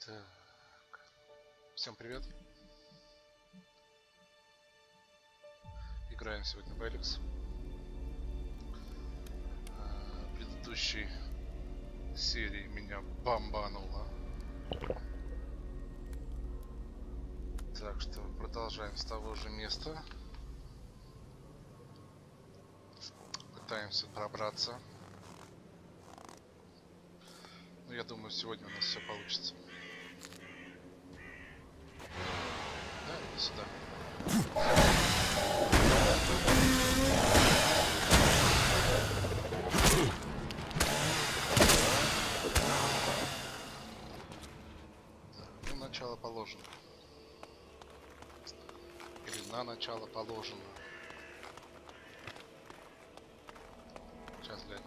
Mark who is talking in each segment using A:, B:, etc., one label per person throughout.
A: Так. Всем привет. Играем сегодня в Эликс. В предыдущей серии меня бомбануло. Так что продолжаем с того же места. Пытаемся пробраться. Но я думаю, сегодня у нас все получится. Да, иди сюда. Ну, начало положено. Или на начало положено. Сейчас глянем.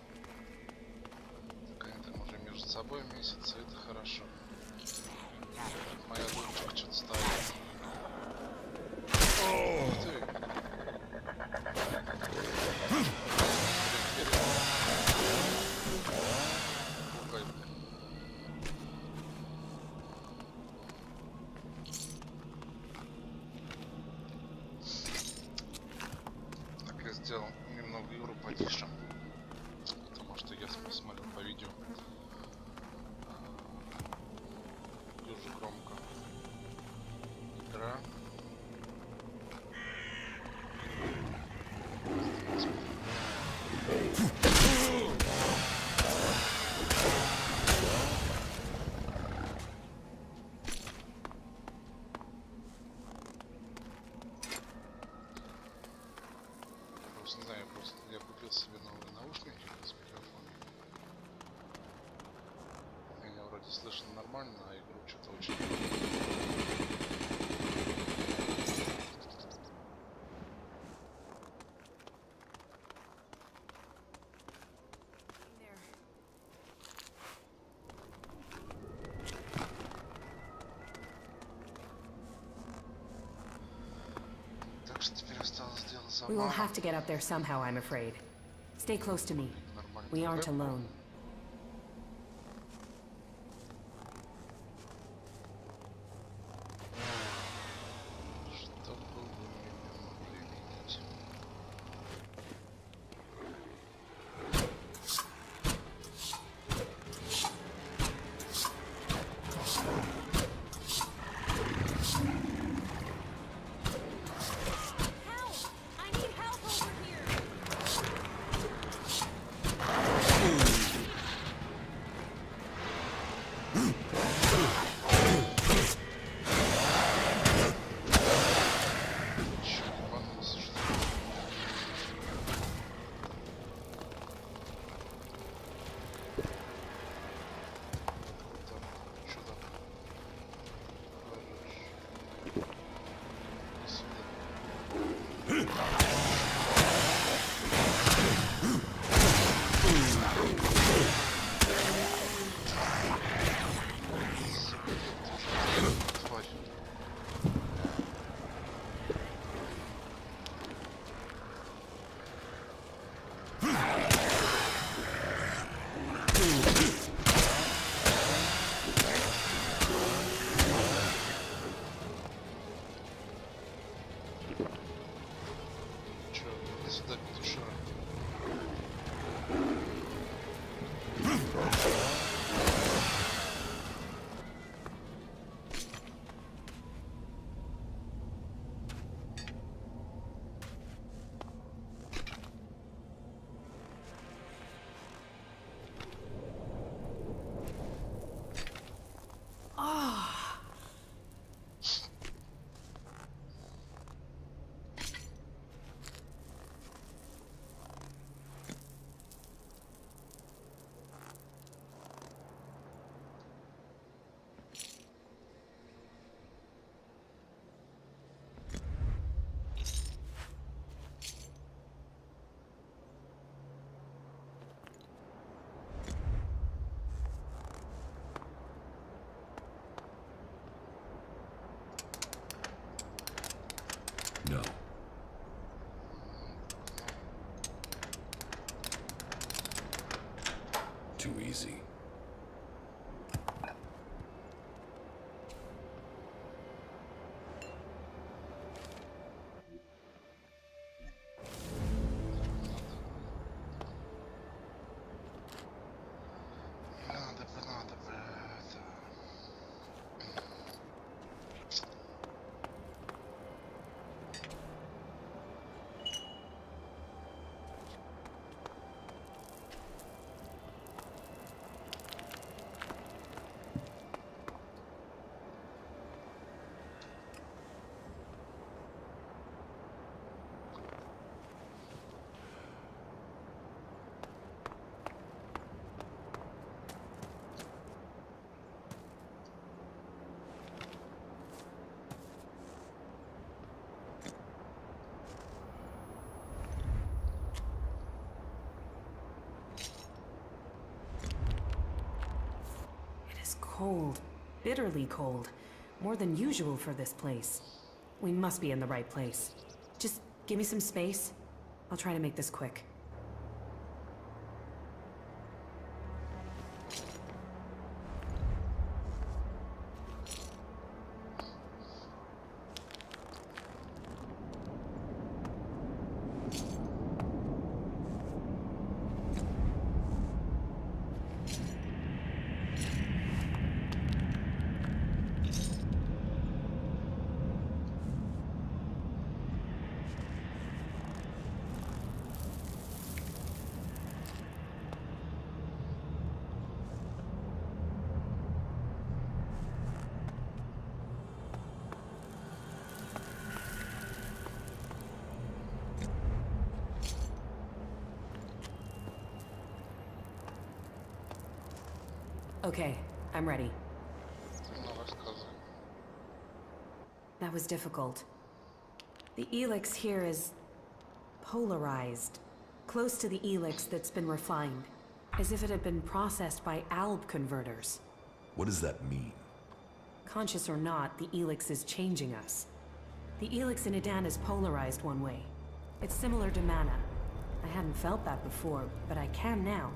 A: Так они там уже между собой месяцы, это хорошо. Моя лунчика что-то ставит. Ух ты! Пугай, блин. Так, я сделал немного Юру потише. Потому что я смотрел по видео. Дуже громко. Игра. Не знаю, я купил себе новые наушники с микрофоном. Меня вроде слышно нормально, а игру что-то очень... Так что теперь осталось дело за
B: We will
A: малым.
B: have to get up there somehow, I'm afraid. Stay close to me. We aren't alone.
A: Что бы вы меня могли видеть? Чё, ебанулся, что ли? Так, чё там? Хорош. Иди сюда.
B: It's cold. Bitterly cold. More than usual for this place. We must be in the right place. Just give me some space. I'll try to make this quick. Okay, I'm ready. That was difficult. The helix here is polarized, close to the helix that's been refined, as if it had been processed by alb converters.
C: What does that mean?
B: Conscious or not, the helix is changing us. The helix in Edan is polarized one way. It's similar to mana. I hadn't felt that before, but I can now.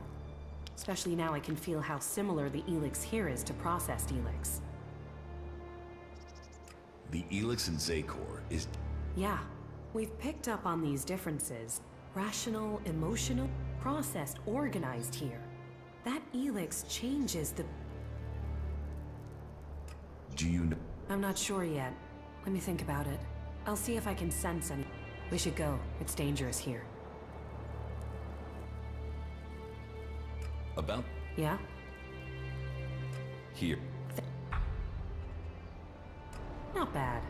B: Especially now I can feel how similar the helix here is to processed helix.
C: The helix in Zakor is...
B: Yeah, we've picked up on these differences. Rational, emotional, processed, organized here. That helix changes the...
C: Do you know...
B: I'm not sure yet. Let me think about it. I'll see if I can sense any... We should go. It's dangerous here.
C: About...
B: Yeah?
C: Here.
B: Not bad.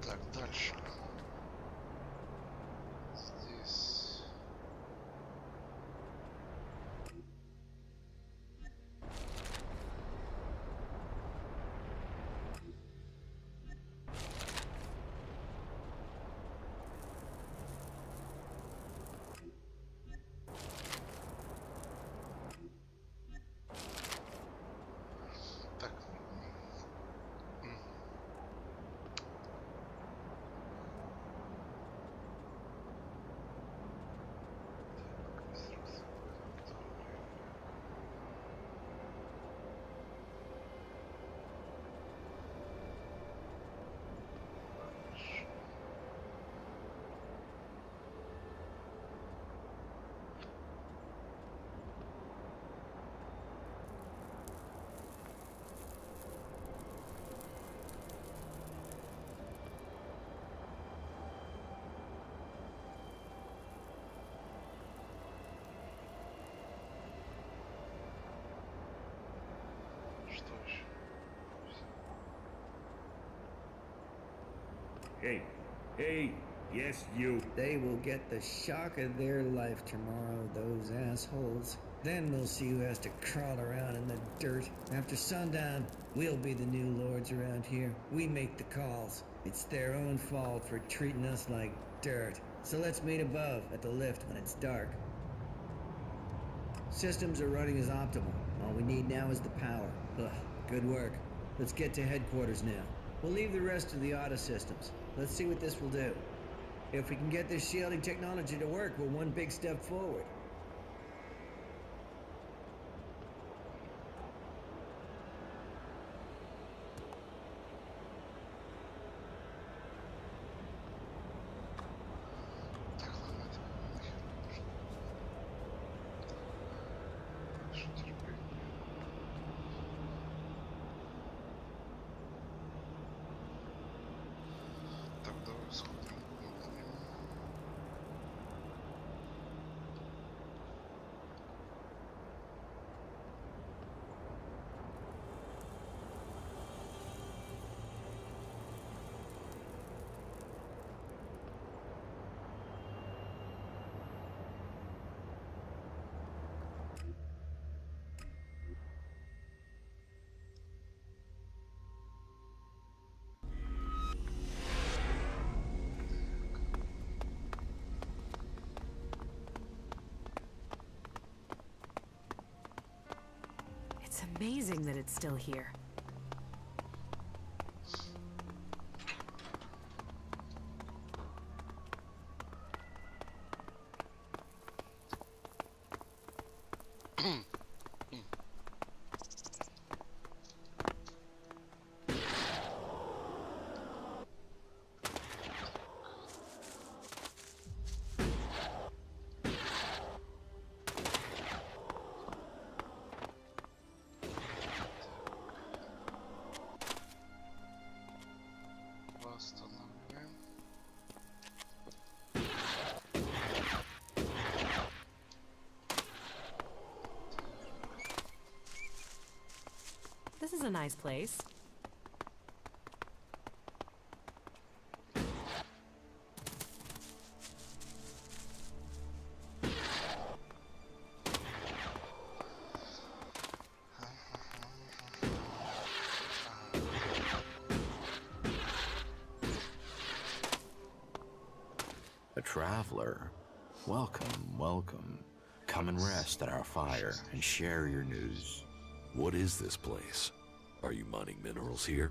A: Так, дальше. Здесь... Так. Что еще?
D: Hey, Yes, you. They will get the shock of their life tomorrow, those assholes. Then we'll see who has to crawl around in the dirt. After sundown, we'll be the new lords around here. We make the calls. It's their own fault for treating us like dirt. So let's meet above at the lift when it's dark. Systems are running as optimal. All we need now is the power. Ugh, good work. Let's get to headquarters now. We'll leave the rest to the auto systems. Let's see what this will do. If we can get this shielding technology to work, we're one big step forward.
A: Так, ладно, это нахер не нужно. Что терпеть? Так, давай сходим.
B: It's amazing that it's still here.
A: Восстанавливаем.
B: This is a nice place.
E: A traveler. Welcome, welcome. Come and rest at our fire and share your news.
C: What is this place? Are you mining minerals here?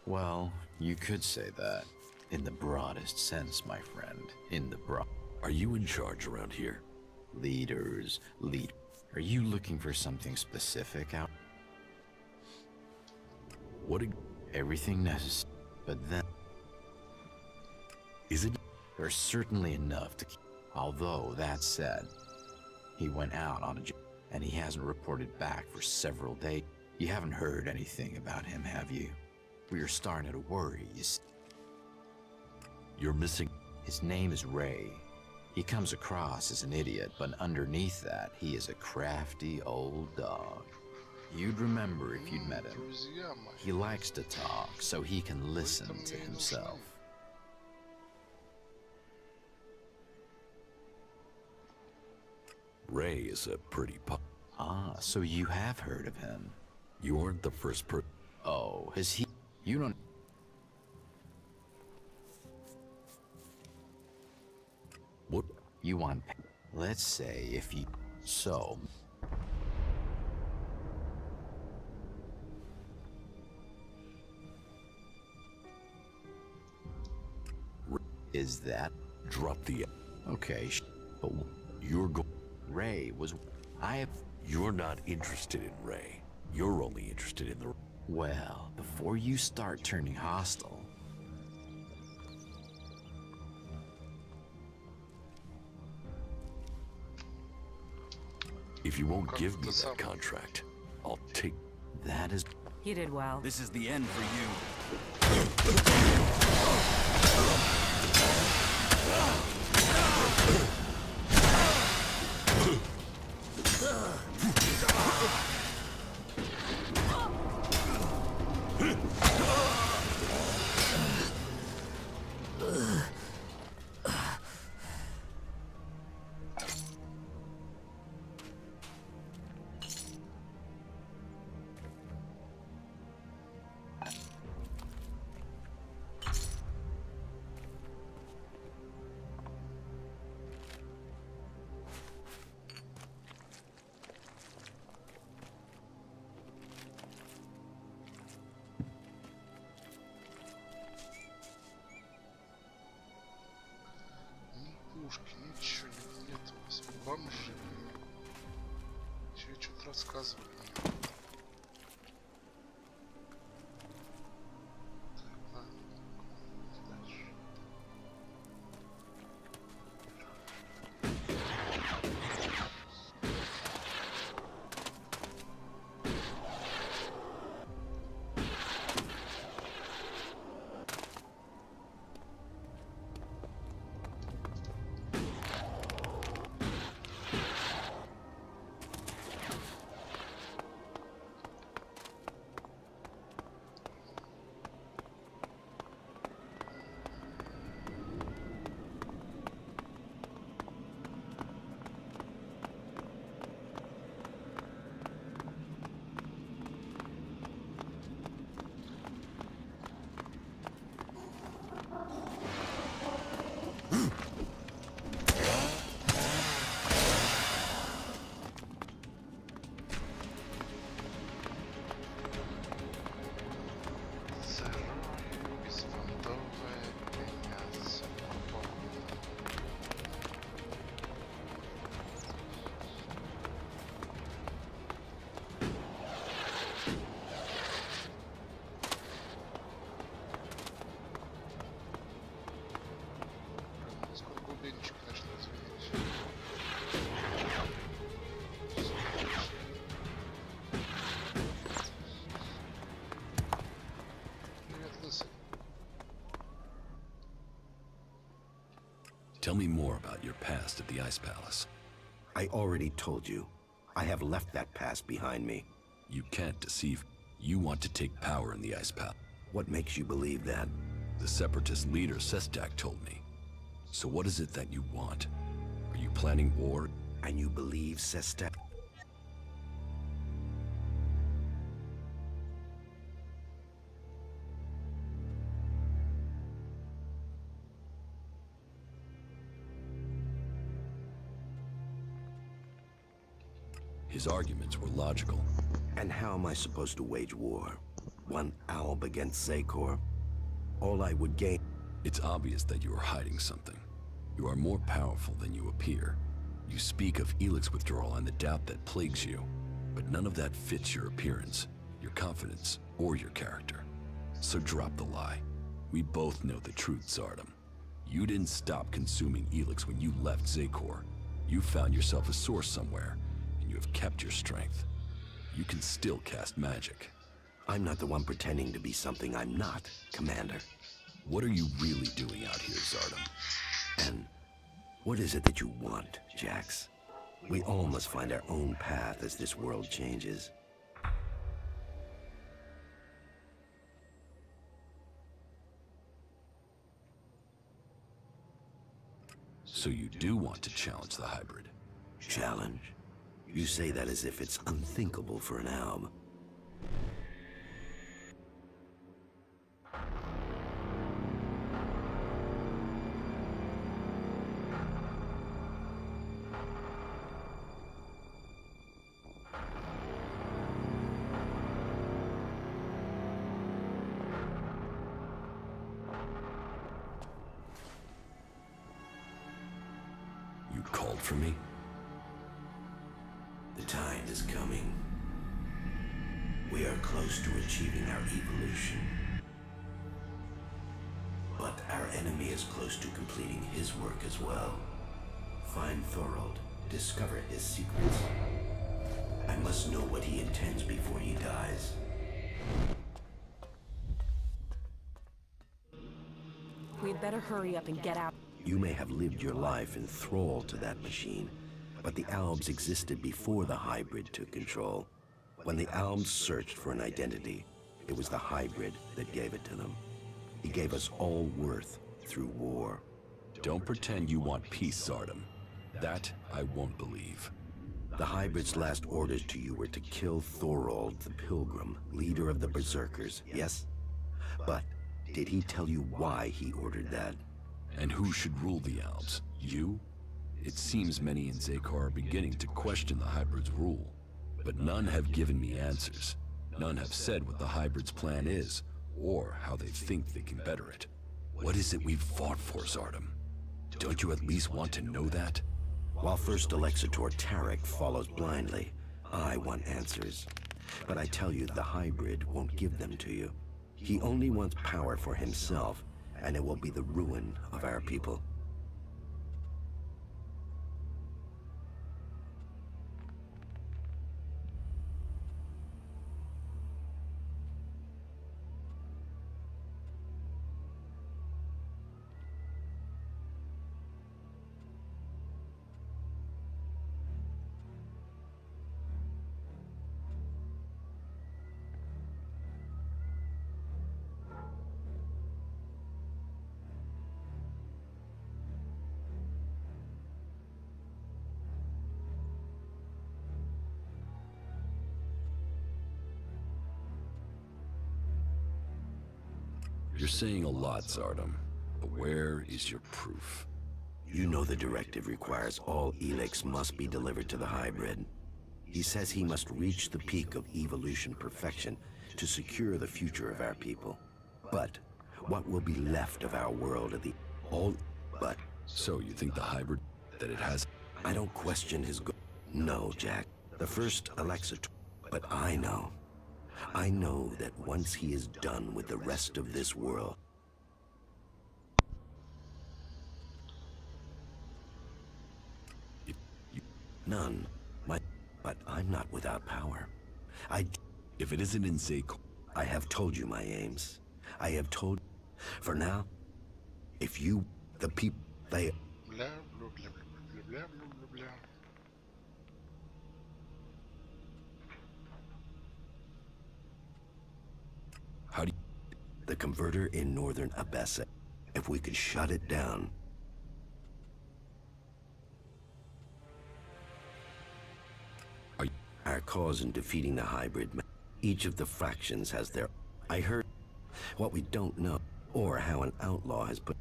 E: Well, you could say that. In the broadest sense, my friend. In the
C: Are you in charge around here?
E: leaders. Are you looking for something specific out?
C: What
E: Everything necessary. But then,
C: is it?
E: there's certainly enough to keep. Although, that said, he went out on a and he hasn't reported back for several days. You haven't heard anything about him, have you? We are starting to worry, you see.
C: You're missing.
E: His name is Ray. He comes across as an idiot, but underneath that, he is a crafty old dog. You'd remember if you'd met him.
A: Друзья мои.
E: He likes to talk, so he can listen to himself.
C: Ray is a pretty pup.
E: Ah, so you have heard of him.
C: You aren't the first person.
E: Oh, has he? You don't.
C: What?
E: You want. Let's say if you. So. Is that.
C: Drop the.
E: Okay, but
C: You're go.
E: Ray was. I have.
C: You're not interested in Ray. You're only interested in the.
E: Well, before you start turning hostile.
C: If you won't give me
A: the sum.
C: that contract, I'll take.
E: That is.
B: You did well.
F: This is the end for you.
A: бомжи. Еще и что-то рассказывали. Так, ладно. Дальше. Сколько убийничек нашли, извините. Привет, лысый.
C: Tell me more about your past at the Ice Palace.
G: I already told you. I have left that past behind me.
C: You can't deceive. You want to take power in the Ice Palace.
G: What makes you believe that?
C: The Separatist leader, Sestak, told me. So what is it that you want? Are you planning war?
G: And you believe Sestak?
C: His arguments were logical.
G: And how am I supposed to wage war? One alb against Zakor? All I would gain...
C: It's obvious that you are hiding something. You are more powerful than you appear. You speak of Elix withdrawal and the doubt that plagues you, but none of that fits your appearance, your confidence, or your character. So drop the lie. We both know the truth, Zardom. You didn't stop consuming Elix when you left Zakor. You found yourself a source somewhere, and you have kept your strength. You can still cast magic.
G: I'm not the one pretending to be something I'm not, Commander.
C: What are you really doing out here, Zardom?
G: And what is it that you want, Jax? We all must find our own path as this world changes.
C: So you do want to challenge the hybrid?
G: Challenge? You say that as if it's unthinkable for an alb.
C: You called for me?
G: The time is coming. We are close to achieving our evolution. But our enemy is close to completing his work as well. Find Thorold, discover his secrets. I must know what he intends before he dies.
B: We'd better hurry up and get out.
G: You may have lived your life in thrall to that machine, but the Albs existed before the hybrid took control. When the Albs searched for an identity, it was the hybrid that gave it to them. He gave us all worth through war.
C: Don't pretend you want peace, Zardom. That I won't believe.
G: The hybrid's last orders to you were to kill Thorold the Pilgrim, leader of the Berserkers, yes? But did he tell you why he ordered that?
C: And who should rule the Alps? You? It seems many in Zakor are beginning to question the hybrid's rule. But none have given me answers. None have said what the hybrid's plan is, or how they think they can better it. What is it we've fought for, Zardom? Don't you at least want to know that?
G: While First Alexitor Tarek follows blindly, I want answers. But I tell you, the hybrid won't give them to you. He only wants power for himself, and it will be the ruin of our people.
C: You're saying a lot, Zardom, but where is your proof?
G: You know the directive requires all Elix must be delivered to the hybrid. He says he must reach the peak of evolution perfection to secure the future of our people. But what will be left of our world at the all but
C: So you think the hybrid that it has?
G: I don't question his go. No, Jack. The first Alexitor. But I know. I know that once he is done with the rest of this world, none. But I'm not without power.
C: If it isn't in Zayk,
G: I have told you my aims. I have told. For now, if you, the people, they.
A: Bla bla bla bla bla bla bla bla.
C: how do you...
G: The converter in northern Abessa. If we could shut it down. Our cause in defeating the hybrid. Each of the factions has their. I heard what we don't know, or how an outlaw has put.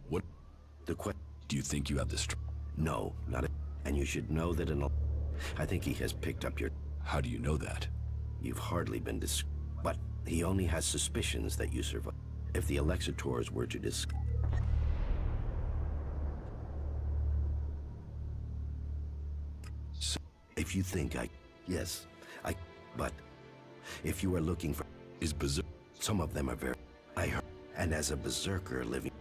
C: What
G: The question.
C: do you think you have the strength?
G: No, not a. And you should know that an. I think he has picked up your.
C: How do you know that?
G: You've hardly been but he only has suspicions that you survive. If the Alexitors were to
C: So,
G: if you think yes, but if you are looking for,
C: is Berserk...
G: some of them are very, I heard, and as a berserker living,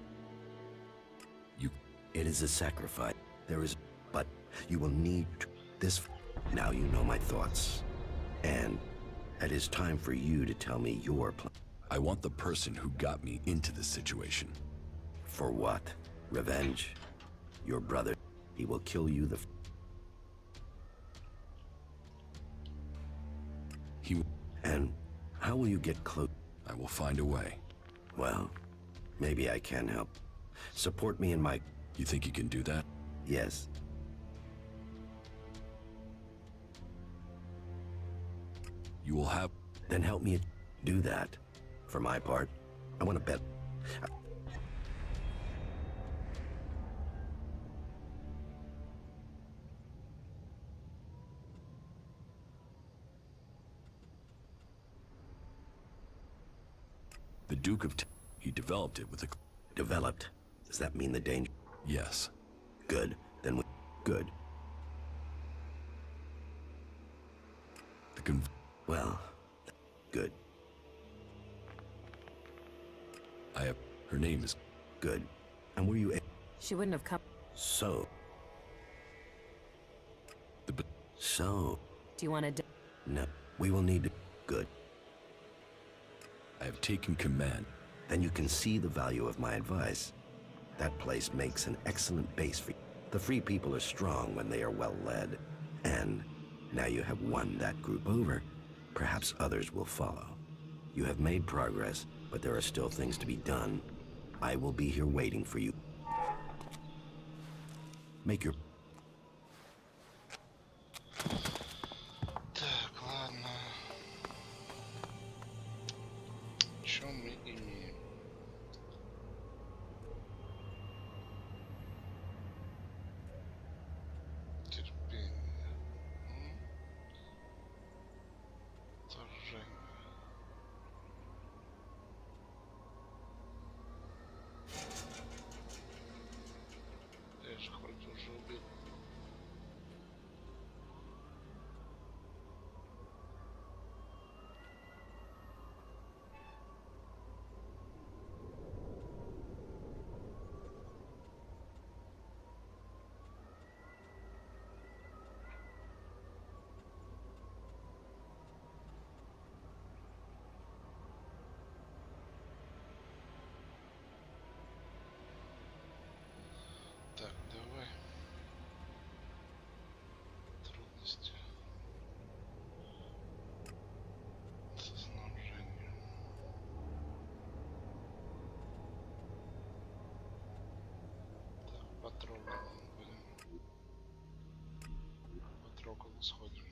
C: You...
G: it is a sacrifice. There is, but you will need this. Now you know my thoughts, and it is time for you to tell me your plan.
C: I want the person who got me into this situation.
G: For what? Revenge? Your brother, he will kill you the.
C: He...
G: And how will you get close?
C: I will find a way.
G: Well, maybe I can help. Support me in my.
C: You think you can do that?
G: Yes.
C: You will have...
G: Then help me do that. For my part, I want to bet.
C: The Duke of... He developed it with a...
G: Developed. Does that mean the danger?
C: Yes.
G: Good. Then we. Good.
C: The con...
G: Well. Good.
C: I have... Her name is...
G: Good. And were you
B: She wouldn't have come.
G: so?
C: The...
G: So.
B: Do you want to?
G: No. We will need to. Good.
C: I have taken command.
G: Then you can see the value of my advice. That place makes an excellent base for you. The free people are strong when they are well led. And now you have won that group over. Perhaps others will follow. You have made progress, but there are still things to be done. I will be here waiting for you. Make your...
A: Так, ладно. Что мы имеем? Терпение. Вторжение. Будем потрогал сходим.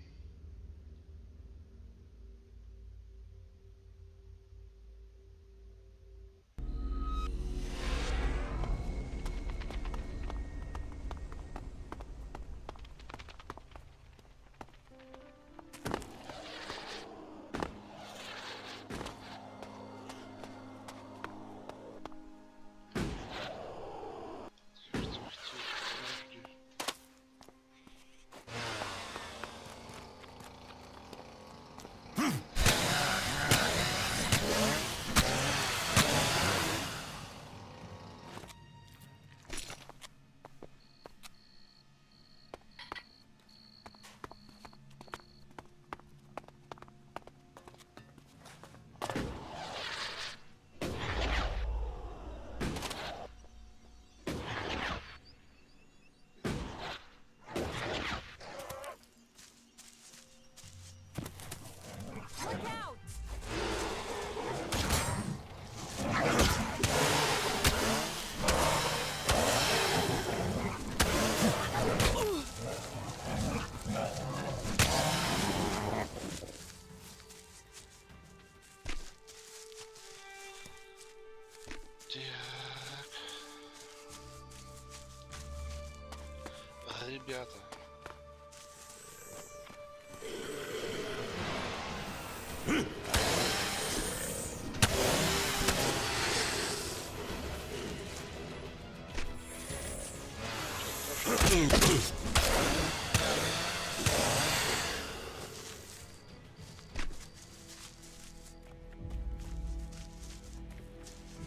A: Ребята.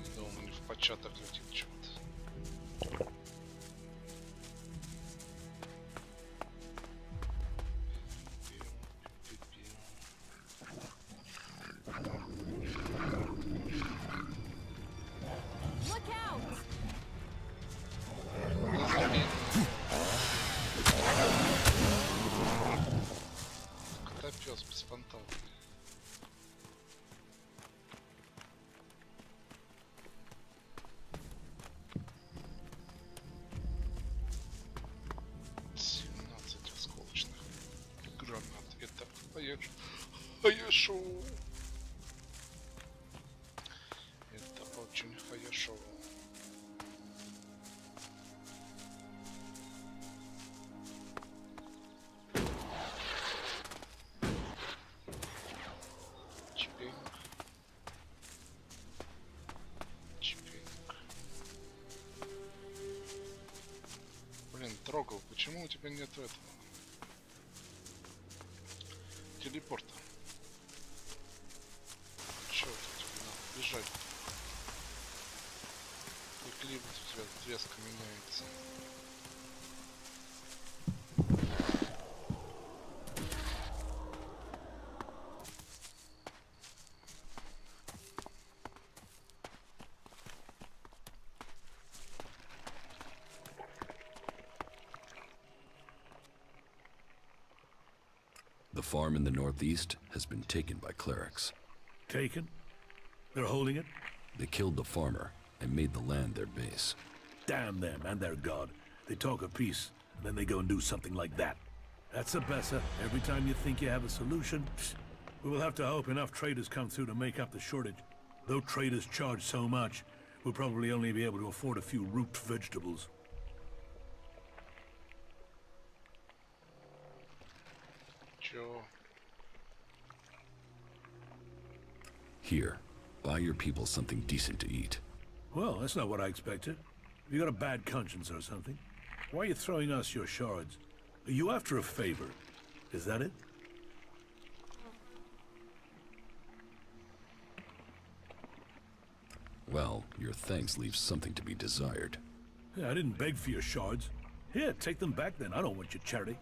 A: Не думал, не в початок летит чего-то. Котопёс беспонтовый. Осколочных гранат. Это хорошо. Это очень хорошо. Чпинг. Чпинг. Блин, трогал. Почему у тебя нет этого? Телепорта. Чё тут надо бежать? И климат у тебя резко меняется.
C: The farm in the northeast has been taken by clerics.
H: Taken? They're holding it?
C: They killed the farmer and made the land their base.
H: Damn them and their god. They talk of peace, and then they go and do something like that. That's a Bessa. Every time you think you have a solution, we will have to hope enough traders come through to make up the shortage. Though traders charge so much, we'll probably only be able to afford a few root vegetables.
A: Чё?
C: Here, buy your people something decent to eat.
H: Well, that's not what I expected. You got a bad conscience or something? Why are you throwing us your shards? Are you after a favor? Is that it?
C: Well, your thanks leave something to be desired.
H: Yeah, I didn't beg for your shards. Here, take them back then. I don't want your charity.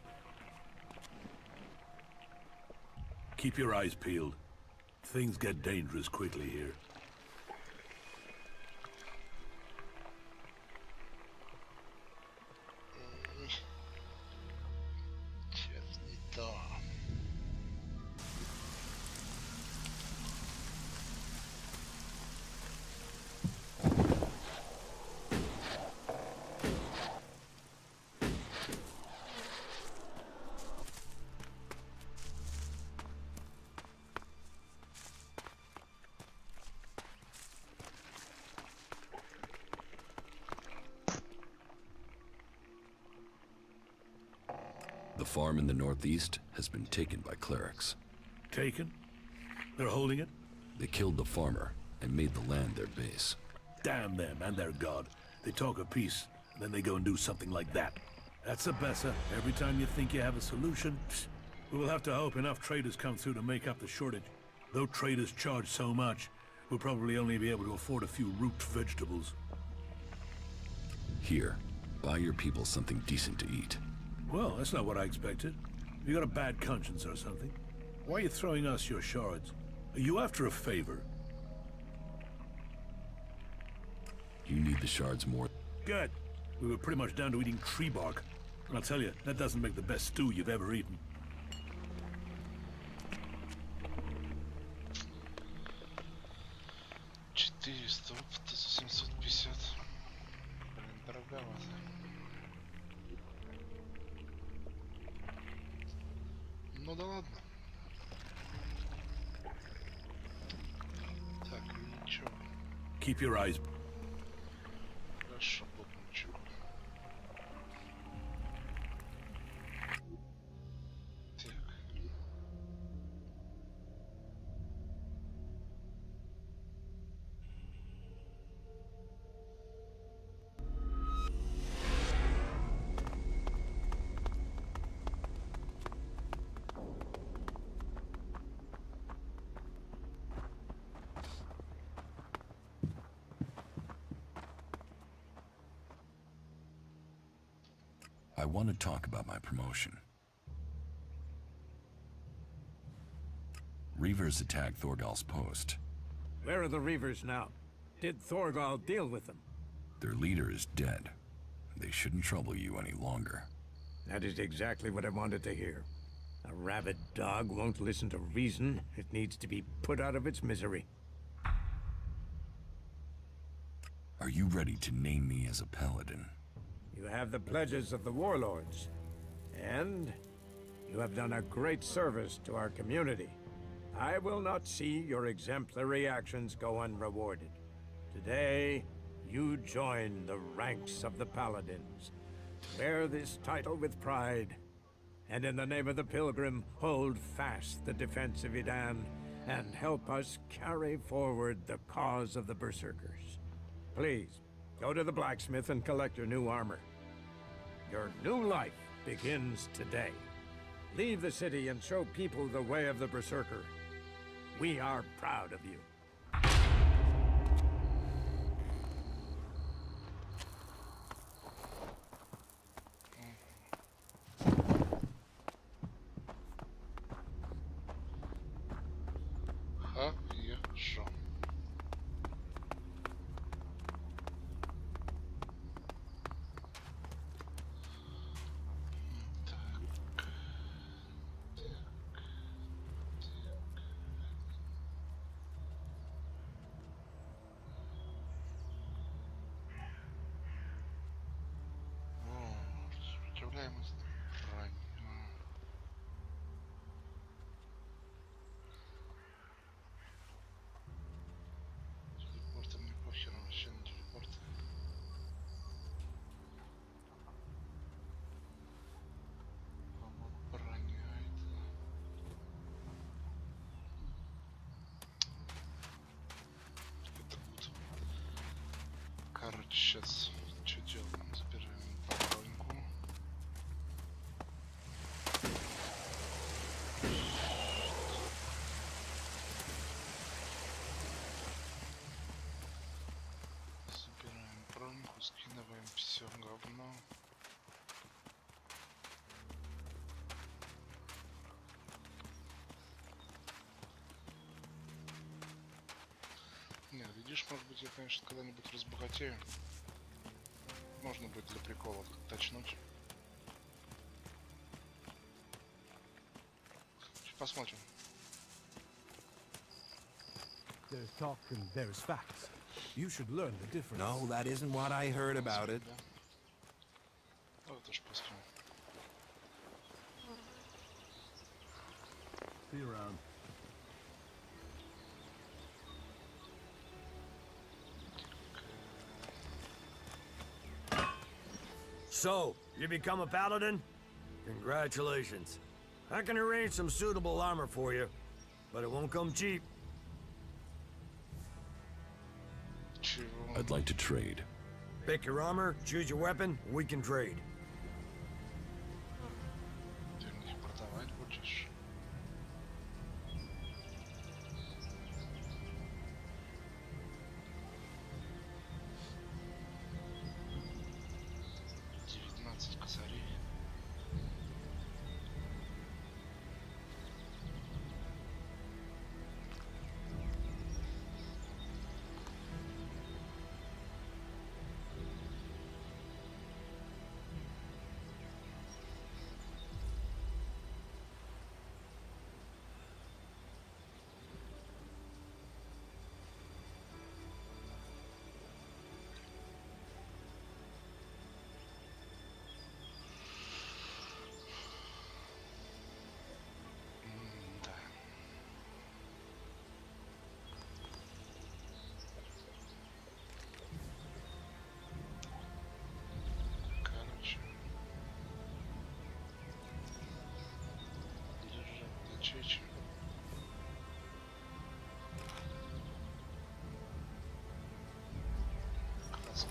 H: Keep your eyes peeled. Things get dangerous quickly here.
A: Сейчас не то.
C: The farm in the northeast has been taken by clerics.
H: Taken? They're holding it?
C: They killed the farmer and made the land their base.
H: Damn them and their god. They talk of peace, and then they go and do something like that. That's a Bessa. Every time you think you have a solution, we will have to hope enough traders come through to make up the shortage. Though traders charge so much, we'll probably only be able to afford a few root vegetables.
C: Here, buy your people something decent to eat.
H: Well, that's not what I expected. You got a bad conscience or something? Why are you throwing us your shards? Are you after a favor?
C: You need the shards more.
H: Good. We were pretty much down to eating tree bark. And I'll tell you, that doesn't make the best stew you've ever eaten.
A: 400 опыта за 750. Блин, дороговато. Ну да ладно. Так, ничего.
H: Keep your eyes.
A: Хорошо, вот ничего. Так.
C: I want to talk about my promotion. Reavers attacked Thorgal's post.
I: Where are the Reavers now? Did Thorgal deal with them?
C: Their leader is dead. They shouldn't trouble you any longer.
I: That is exactly what I wanted to hear. A rabid dog won't listen to reason. It needs to be put out of its misery.
C: Are you ready to name me as a paladin?
I: You have the pledges of the warlords. And you have done a great service to our community. I will not see your exemplary actions go unrewarded. Today, you join the ranks of the Paladins. Bear this title with pride, and in the name of the Pilgrim, hold fast the defense of Edan, and help us carry forward the cause of the Berserkers. Please, go to the blacksmith and collect your new armor. Your new life begins today. Leave the city and show people the way of the Berserker. We are proud of you.
A: Хорошо. Сопротивляемость брань. Телепорты мне похеру, вообще на телепорты. Броня это gut. Короче, сейчас что делаем? Забираем броньку. Забираем броньку, скидываем все говно. Не, видишь, может быть, я, конечно, когда-нибудь разбогатею. Можно будет для прикола точнуть. Сейчас посмотрим.
F: There's talk and there's facts. You should learn the difference.
J: No, that isn't what I heard about it.
A: Да. Ну, это ж посмотрим.
F: See you around.
K: So, you become a paladin? Congratulations. I can arrange some suitable armor for you, but it won't come cheap.
A: Чего?
C: I'd like to trade.
K: Pick your armor, choose your weapon, we can trade.
A: Ты мне продавать будешь? $19 косарей. Да. Короче. Держать ячейки. Классно.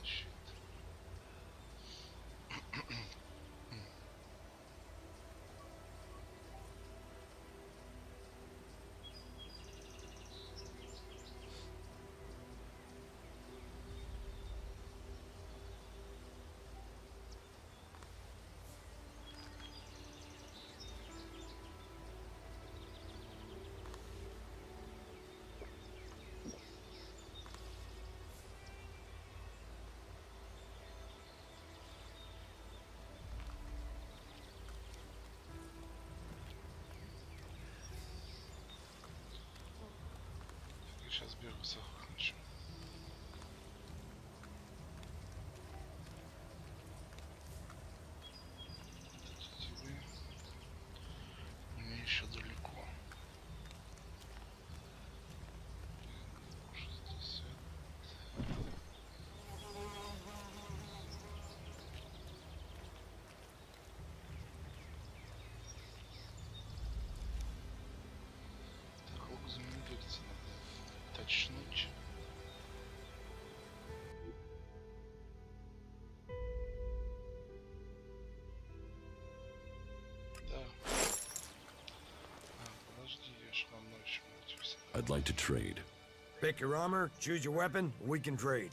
A: Щит. Я сейчас бегу захвачу. Вы. Мне еще далеко. 60. Так, лук замедлиться надо. Точнуть. Да. Подожди, я ж на ночь мучусь.
C: I'd like to trade.
K: Pick your armor, choose your weapon, we can trade.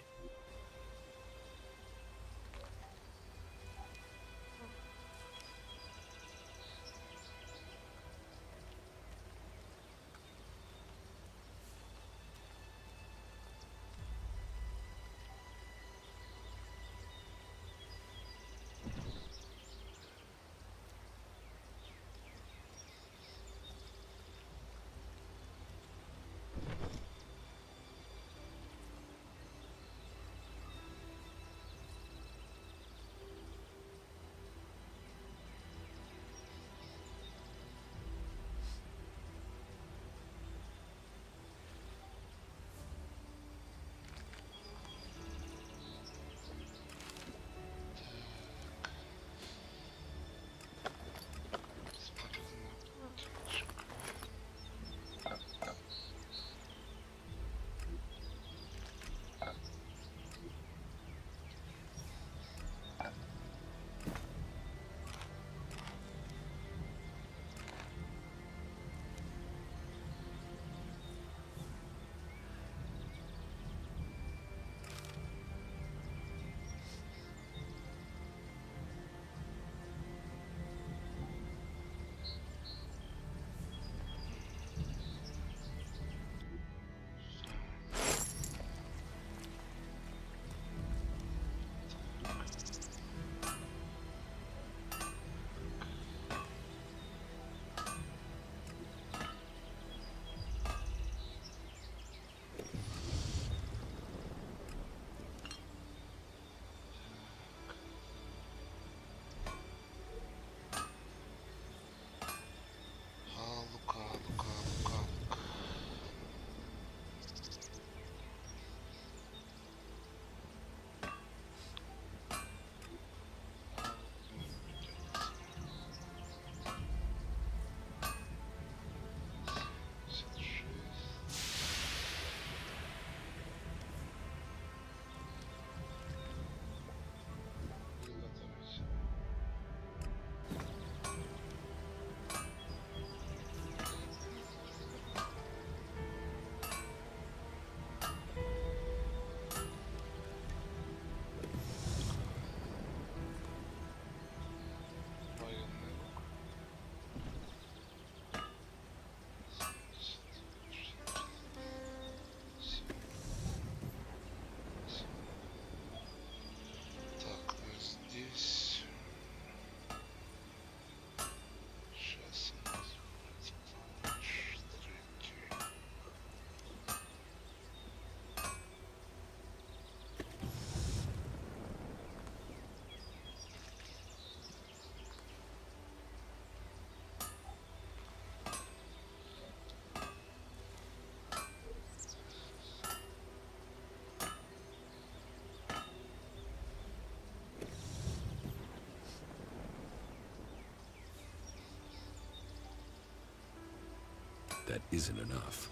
C: that isn't enough.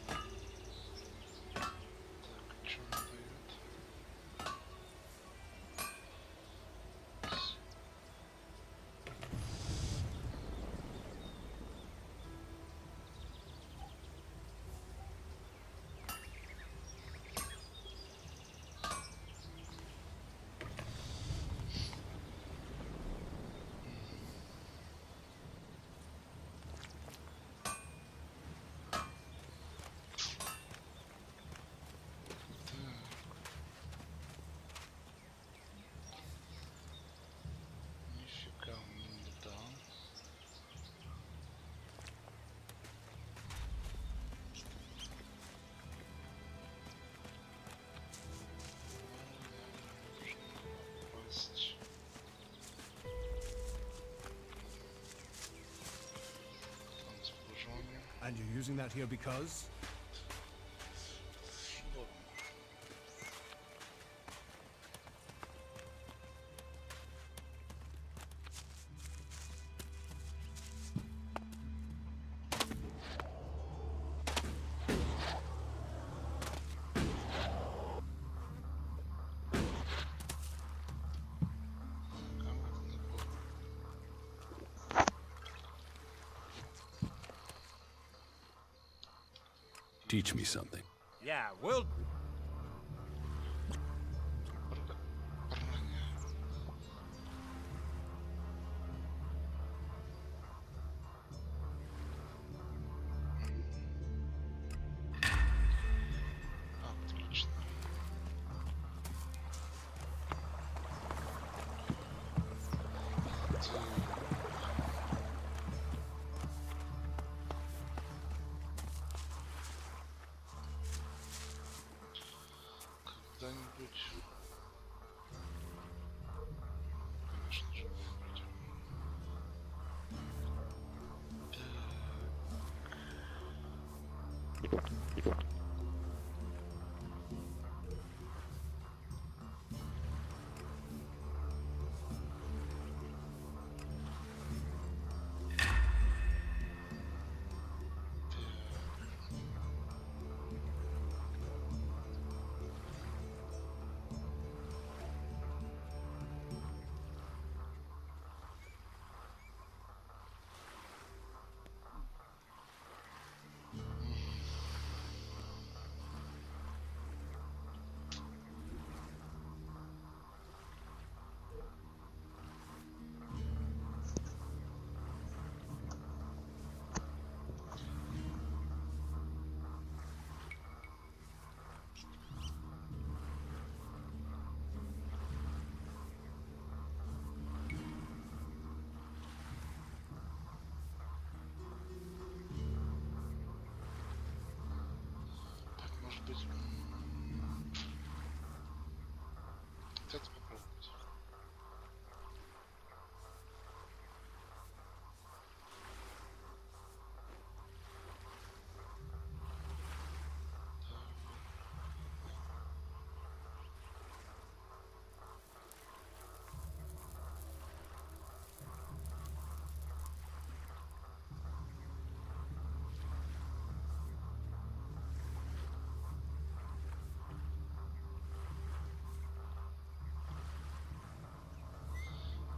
A: Так, что он дает? Нифига он не дал. Попасть. Танцположение.
F: And you're using that here because?
C: Teach me something.
I: Yeah, we'll...
A: Отлично. Когда-нибудь, конечно же, выберем. Так, может быть, вот это попробовать.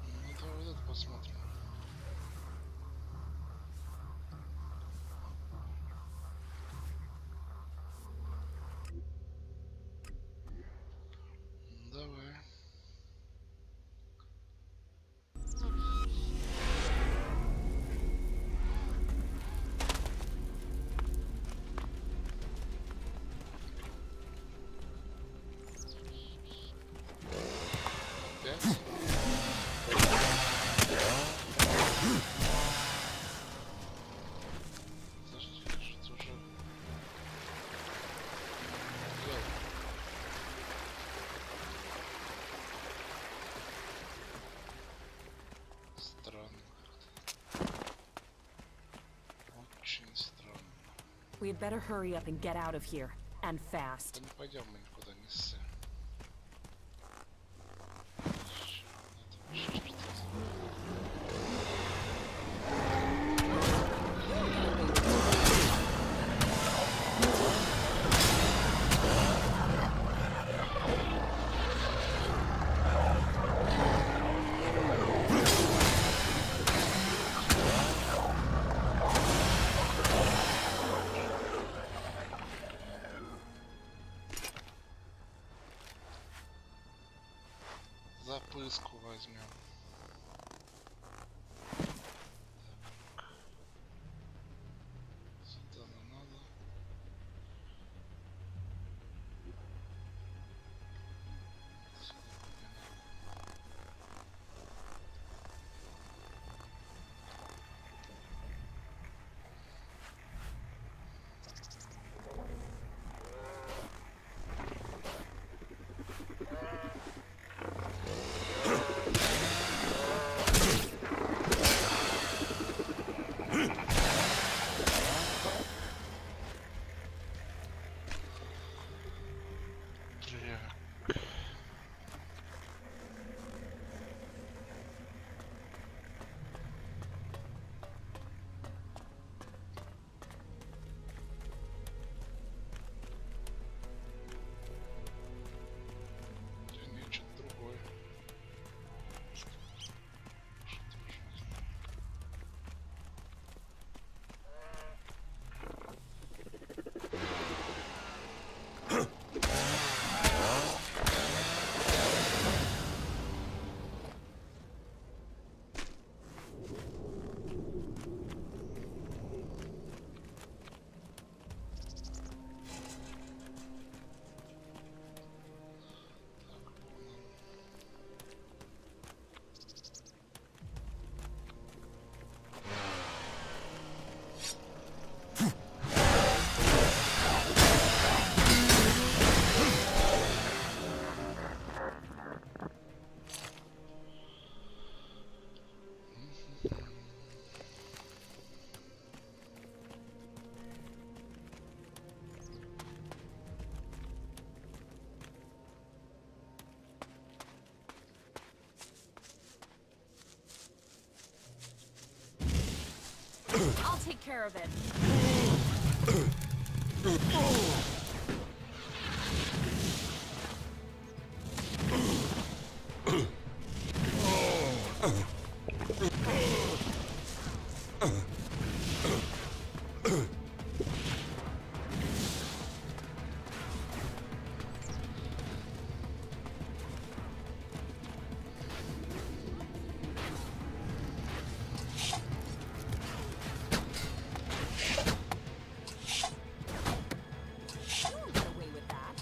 A: Ну, давай вот это посмотрим. Давай. Опять? Подожди, что уже... делал? Странно как-то. Очень странно.
B: We had better hurry up and get out of here. And
A: Да
B: fast.
A: не пойдем мы никуда, не ссы. Чё, это вообще что за... крыску возьмем. Сюда не надо. Сюда не надо. Нет, что-то другое. Что-то уже.
L: I'll take care of it. You won't get away with that.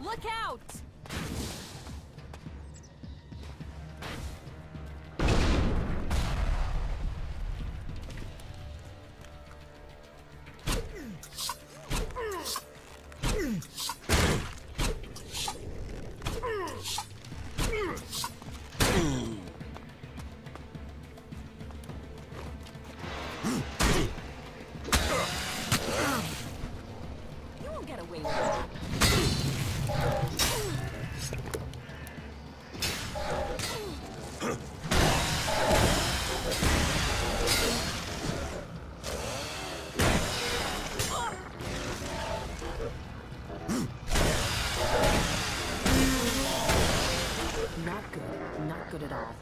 L: Look out! You won't get away with that.
B: Not good. Not good at all.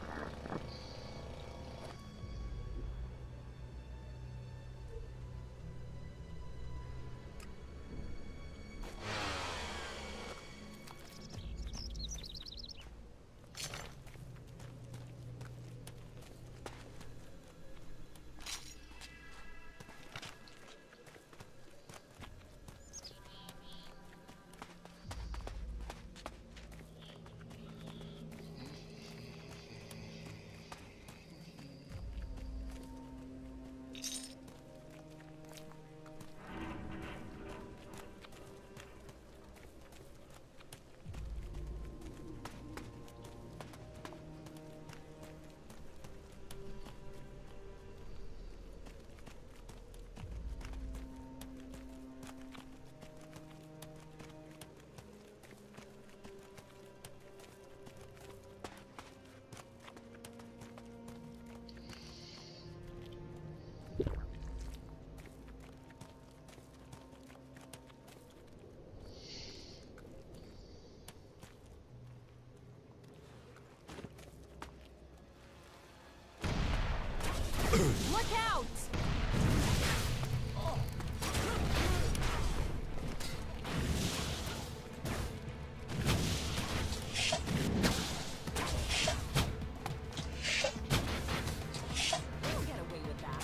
L: Look out! You'll get away with that.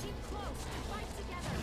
L: Keep close. Fight together.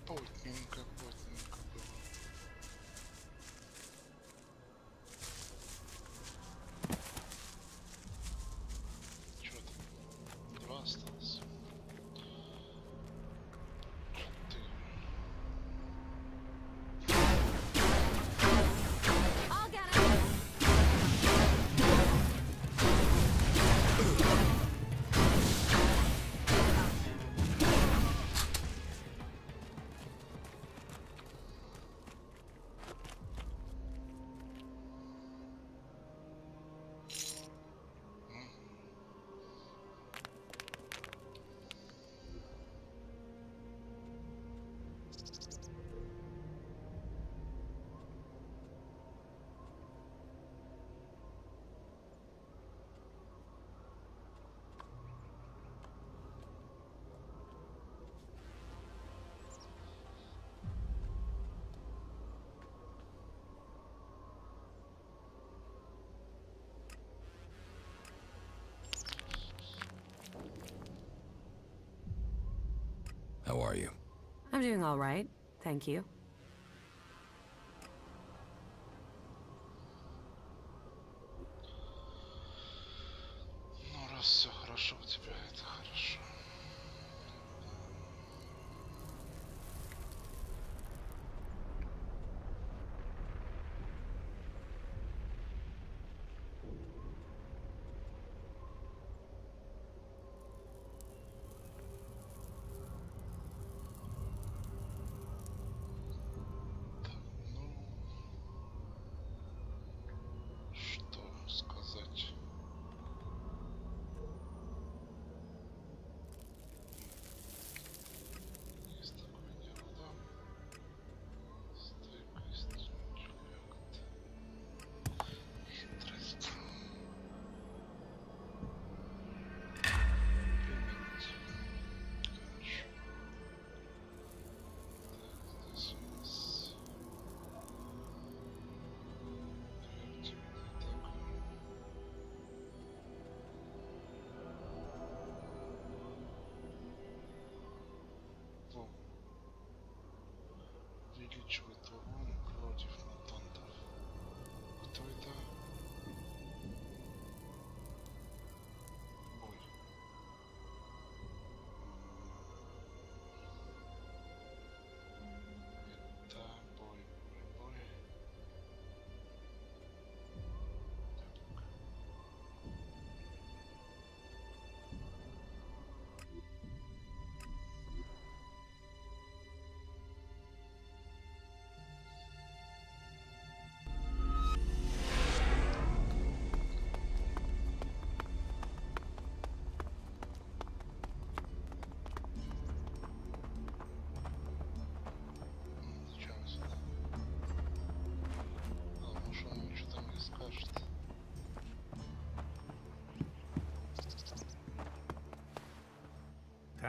A: Потненько, потненько было. Чё там? 2 осталось. 4.
L: I'll get him.
C: How are you?
B: I'm doing all right, thank you.
A: Ну, раз все хорошо у тебя, это хорошо.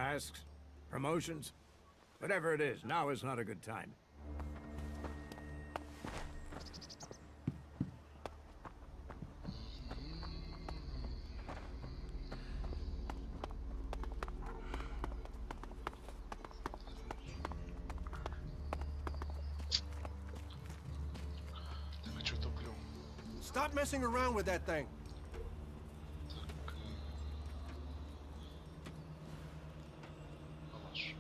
I: tasks, promotions, whatever it is, now is not a good time.
A: Так, а что туплю?
J: Stop messing around with that thing.
A: Палаш.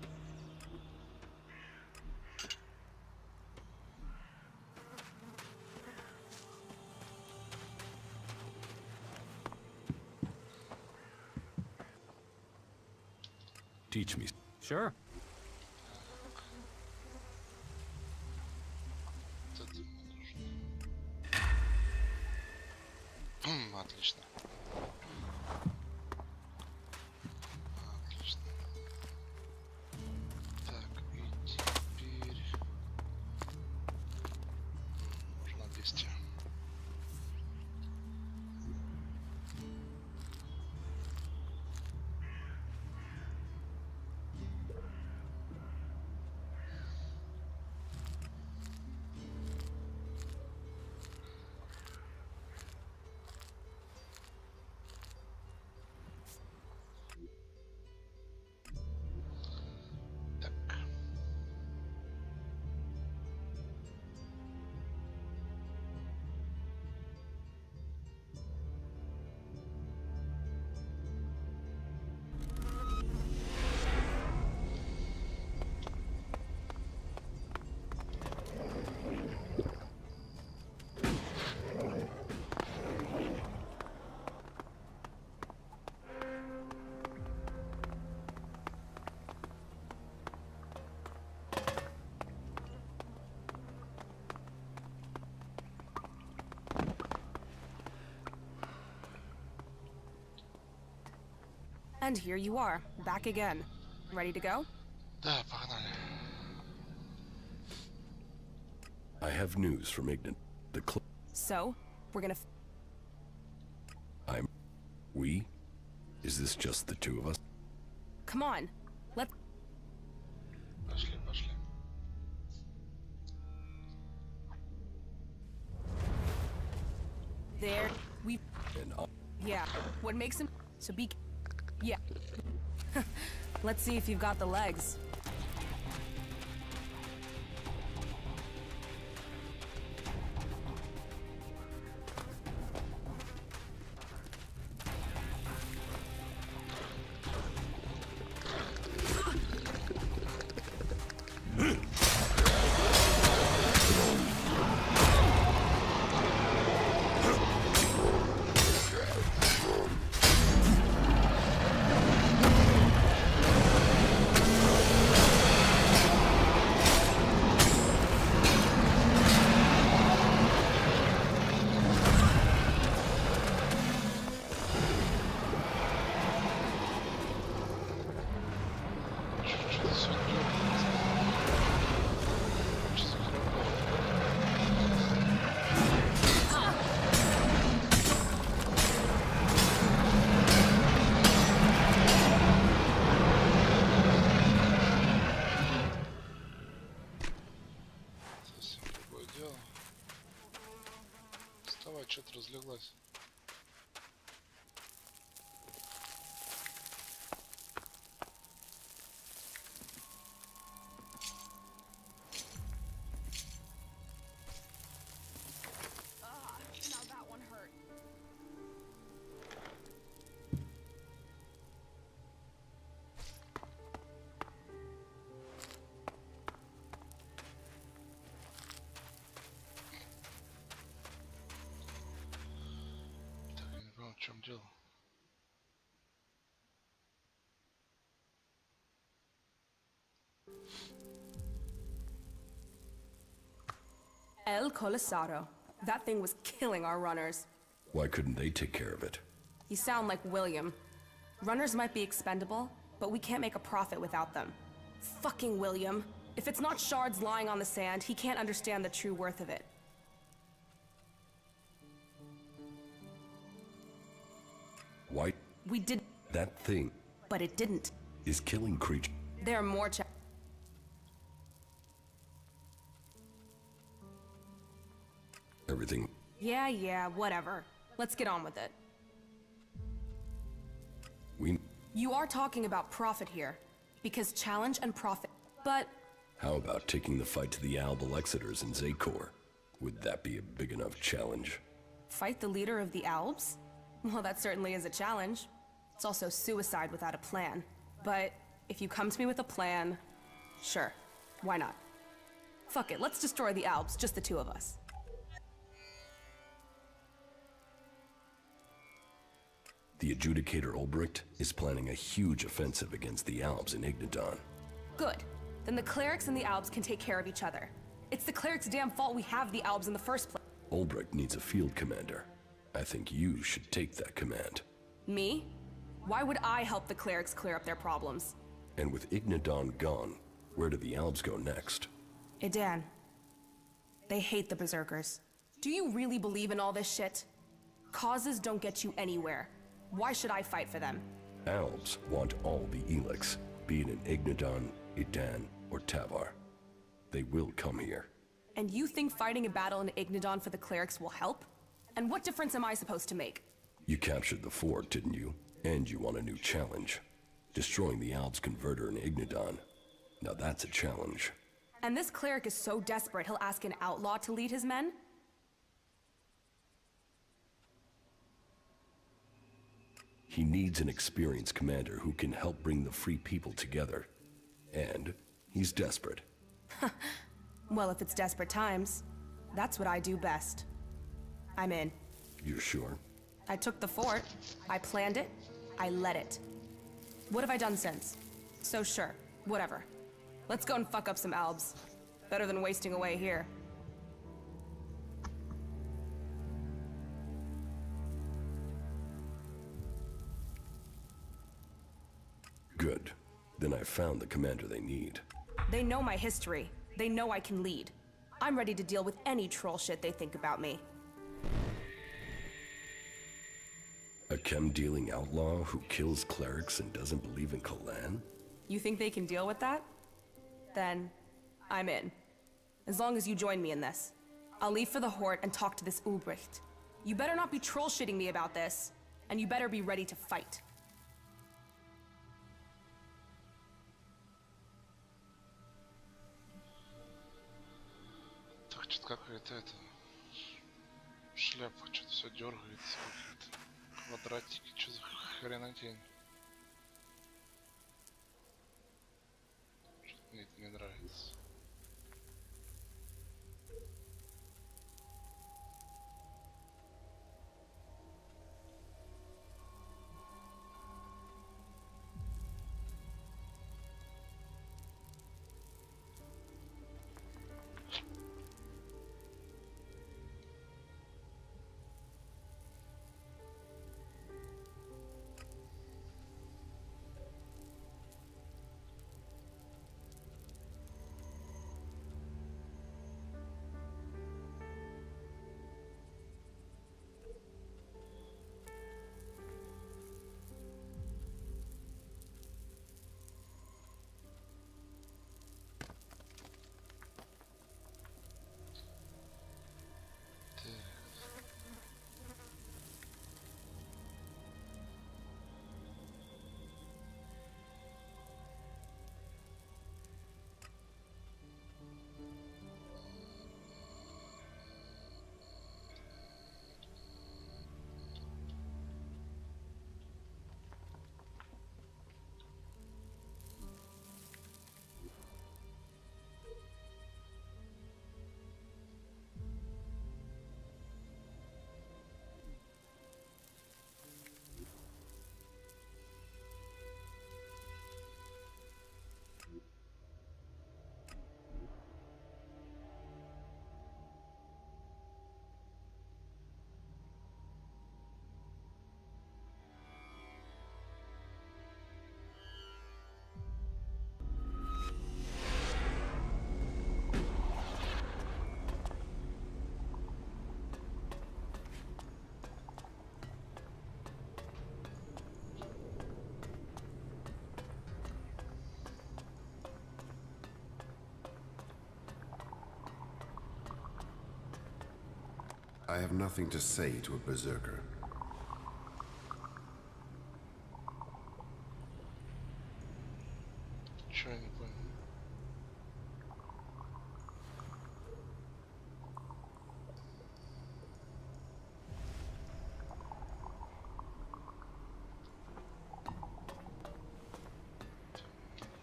C: Teach me.
F: Sure.
A: Вот это мне нужно. Отлично. Отлично. Так, и теперь нужно 200. Так.
L: And here you are, back again. Ready to go?
A: Да, погнали.
C: I have news from Ignan. The
L: So, we're gonna...
C: we? Is this just the two of us?
L: Come on, let's...
A: Пошли, пошли.
L: There, we...
C: And
L: Yeah, what makes him... So be... Yeah. Let's see if you've got the legs.
A: Что-то сегодня Что за херово? Совсем другое дело. Вставай, что ты разлеглась?
L: Now that one hurt.
A: Так, я не понял, в чем дело.
L: El Colisado. That thing was killing our runners.
C: why couldn't they take care of it?
L: You sound like William. Runners might be expendable, but we can't make a profit without them. Fucking William. If it's not shards lying on the sand, he can't understand the true worth of it.
C: Why
L: We did,
C: that thing?
L: but it didn't.
C: Is killing creatures...
L: There are more
C: Everything...
L: Yeah, whatever. Let's get on with it.
C: You
L: are talking about profit here. Because challenge and profit... But...
C: How about taking the fight to the Alb Alexiters in Zakor? Would that be a big enough challenge?
L: Fight the leader of the Albs? Well, that certainly is a challenge. It's also suicide without a plan. But if you come to me with a plan, sure, why not? Fuck it, let's destroy the Albs, just the two of us.
C: The Adjudicator Ulbricht is planning a huge offensive against the Albs in Ignadon.
L: Good. Then the clerics and the Albs can take care of each other. It's the clerics' damn fault we have the Albs in the first place.
C: Ulbricht needs a field commander. I think you should take that command.
L: Me? Why would I help the clerics clear up their problems?
C: And with Ignadon gone, where do the Albs go next?
L: Idan. They hate the Berserkers. Do you really believe in all this shit? Causes don't get you anywhere. Why should I fight for them?
C: Albs want all the Elix, be it in Ignadon, Idan, or Tavar. They will come here.
L: And you think fighting a battle in Ignadon for the clerics will help? And what difference am I supposed to make?
C: You captured the fort, didn't you? And you want a new challenge. Destroying the Albs converter in Ignadon. Now that's a challenge.
L: And this cleric is so desperate he'll ask an outlaw to lead his men?
C: He needs an experienced commander who can help bring the free people together. And he's desperate.
L: Well, if it's desperate times, that's what I do best. I'm in.
C: You're sure?
L: I took the fort, I planned it, I led it. What have I done since? So sure, whatever. Let's go and fuck up some Albs. Better than wasting away here.
C: Good. Then I found the commander they need.
L: They know my history. They know I can lead. I'm ready to deal with any troll shit they think about me.
C: A chem-dealing outlaw who kills clerics and doesn't believe in Kalan?
L: You think they can deal with that? Then, I'm in. As long as you join me in this. I'll leave for the Hort and talk to this Ulbricht. You better not be troll-shitting me about this, and you better be ready to fight.
A: Так, что-то какая-то это... Шляпа, что-то все дергается, какие-то квадратики, что за хренотень. Что-то мне это не нравится.
M: I have nothing to say to a berserker.
A: Чё я не понял?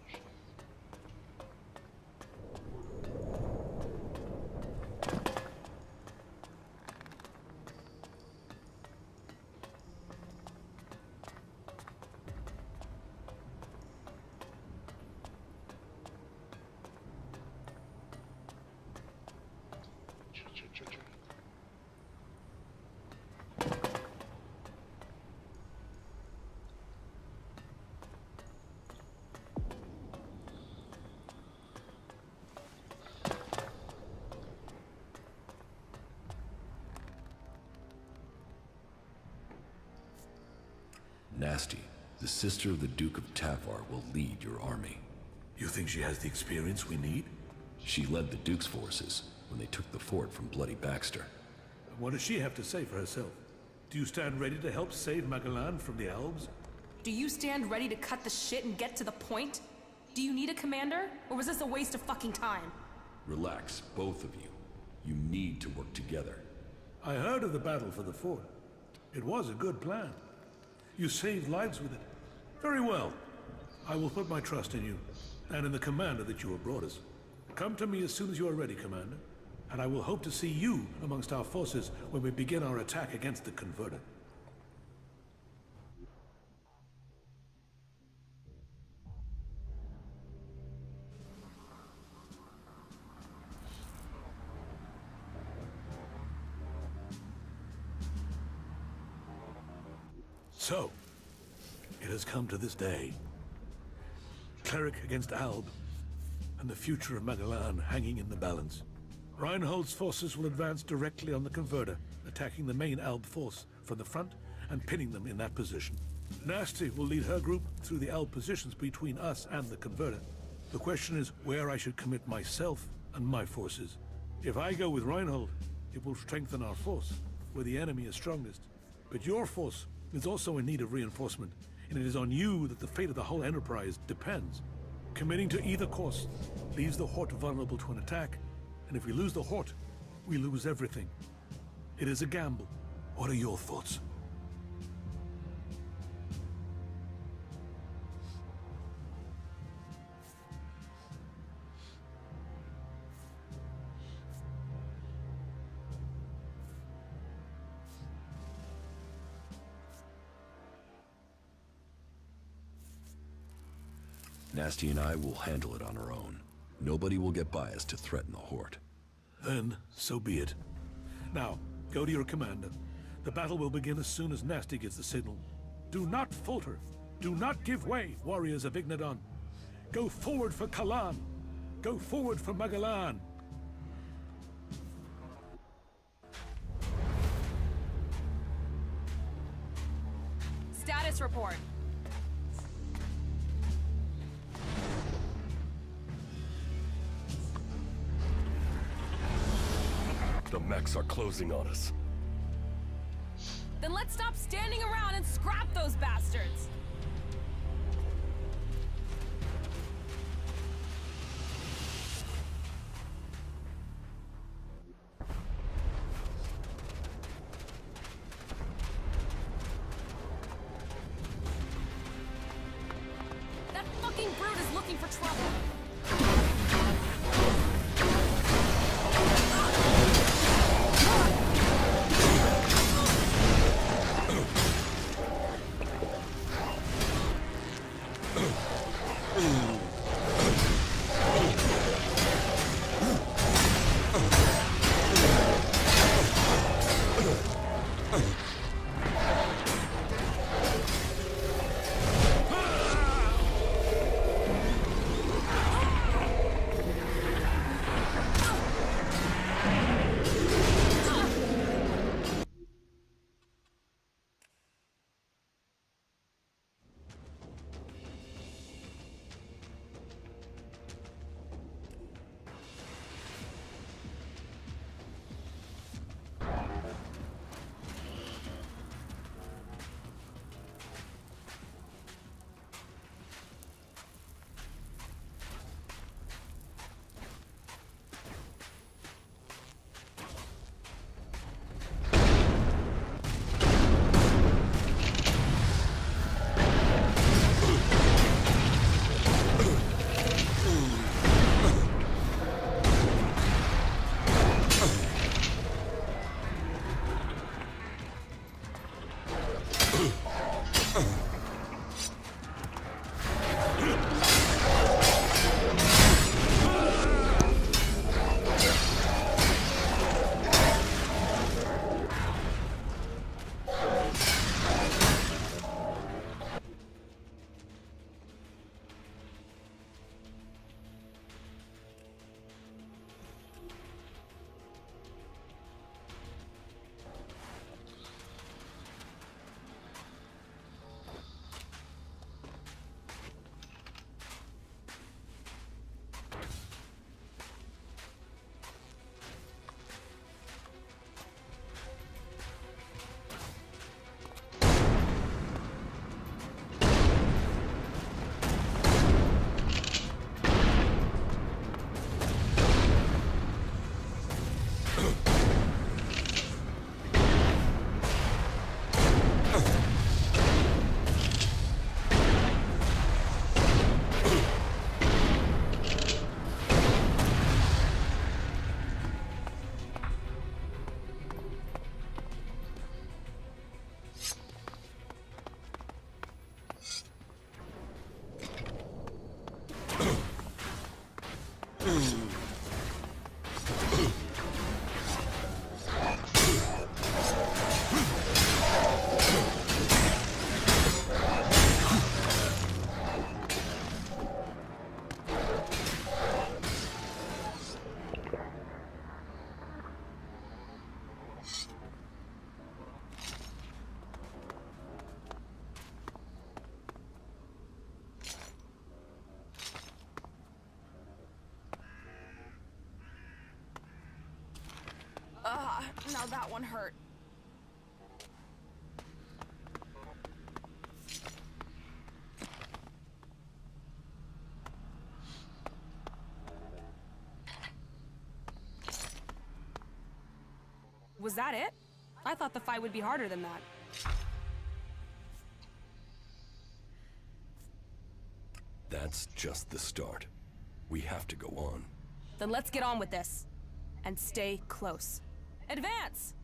A: Чё?
C: Nasty, the sister of the Duke of Tafar, will lead your army.
H: You think she has the experience we need?
C: She led the Duke's forces when they took the fort from Bloody Baxter.
H: What does she have to say for herself? Do you stand ready to help save Magalan from the Albs?
L: Do you stand ready to cut the shit and get to the point? Do you need a commander? Or was this a waste of fucking time?
C: Relax, both of you. You need to work together.
H: I heard of the battle for the fort. It was a good plan. You saved lives with it. Very well. I will put my trust in you, and in the commander that you have brought us. Come to me as soon as you are ready, Commander, and I will hope to see you amongst our forces when we begin our attack against the Converter. So, it has come to this day. Cleric against Alb, and the future of Magalan hanging in the balance. Reinhold's forces will advance directly on the Converter, attacking the main Alb force from the front and pinning them in that position. Nasty will lead her group through the Alb positions between us and the Converter. The question is where I should commit myself and my forces. If I go with Reinhold, it will strengthen our force, where the enemy is strongest. But your force is also in need of reinforcement, and it is on you that the fate of the whole enterprise depends. Committing to either course leaves the Hort vulnerable to an attack, and if we lose the Hort, we lose everything. It is a gamble. What are your thoughts?
C: Nasty and I will handle it on our own. Nobody will get by us to threaten the Hort.
H: Then, so be it. Now, go to your commander. The battle will begin as soon as Nasty gets the signal. Do not falter. Do not give way, warriors of Ignadon. Go forward for Kalan. Go forward for Magalan.
L: Status report.
N: The mechs are closing on us.
L: Then let's stop standing around and scrap those bastards! That fucking brute is looking for trouble! Now that one hurt. Was that it? I thought the fight would be harder than that.
C: That's just the start. We have to go on.
L: Then let's get on with this. And stay close. Advance!